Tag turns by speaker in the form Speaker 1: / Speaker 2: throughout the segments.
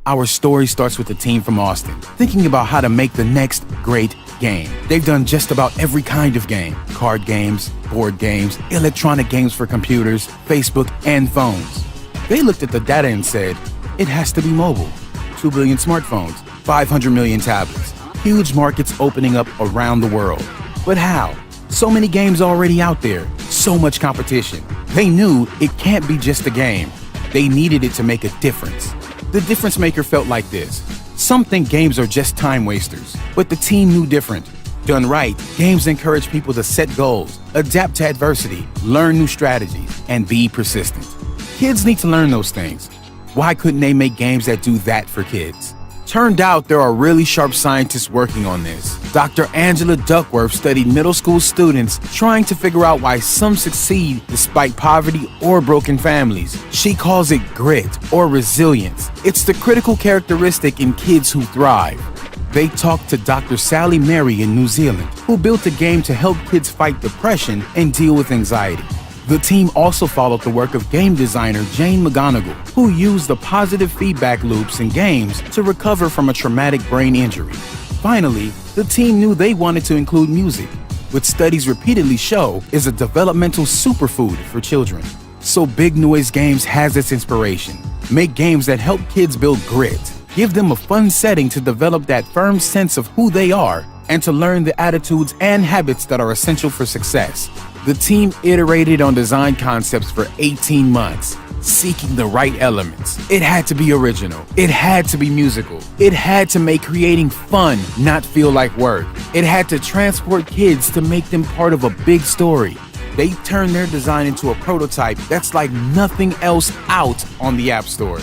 Speaker 1: Our story starts with a team from Austin, thinking about how to make the next great game. They've done just about every kind of game: card games, board games, electronic games for computers, Facebook, and phones. They looked at the data and said, it has to be mobile. 2 billion smartphones, 500 million tablets, huge markets opening up around the world. But how? So many games already out there, so much competition. They knew it can't be just a game. They needed it to make a difference. The difference maker felt like this. Some think games are just time wasters, but the team knew different. Done right, games encourage people to set goals, adapt to adversity, learn new strategies, and be persistent. Kids need to learn those things. Why couldn't they make games that do that for kids? Turned out there are really sharp scientists working on this. Dr. Angela Duckworth studied middle school students trying to figure out why some succeed despite poverty or broken families. She calls it grit or resilience. It's the critical characteristic in kids who thrive. They talked to Dr. Sally Mary in New Zealand, who built a game to help kids fight depression and deal with anxiety. The team also followed the work of game designer Jane McGonigal, who used the positive feedback loops in games to recover from a traumatic brain injury. Finally, the team knew they wanted to include music, which studies repeatedly show is a developmental superfood for children. So Big Noise Games has its inspiration. Make games that help kids build grit, give them a fun setting to develop that firm sense of who they are, and to learn the attitudes and habits that are essential for success. The team iterated on design concepts for 18 months, seeking the right elements. It had to be original. It had to be musical. It had to make creating fun, not feel like work. It had to transport kids to make them part of a big story. They turned their design into a prototype that's like nothing else out on the App Store.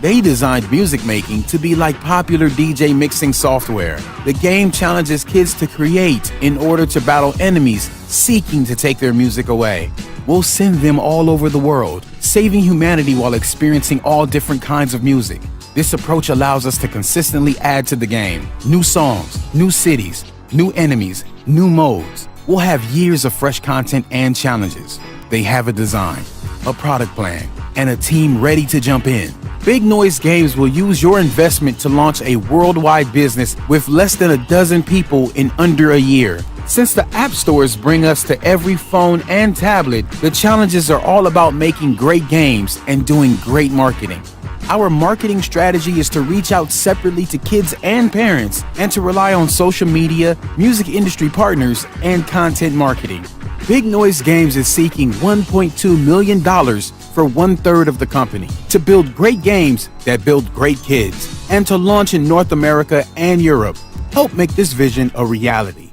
Speaker 1: They designed music making to be like popular DJ mixing software. The game challenges kids to create in order to battle enemies seeking to take their music away. We'll send them all over the world, saving humanity while experiencing all different kinds of music. This approach allows us to consistently add to the game. New songs, new cities, new enemies, new modes. We'll have years of fresh content and challenges. They have a design, a product plan, and a team ready to jump in. Big Noise Games will use your investment to launch a worldwide business with less than a dozen people in under a year. Since the app stores bring us to every phone and tablet, the challenges are all about making great games and doing great marketing. Our marketing strategy is to reach out separately to kids and parents and to rely on social media, music industry partners, and content marketing. Big Noise Games is seeking $1.2 million for 1/3 of the company to build great games that build great kids and to launch in North America and Europe. Help make this vision a reality.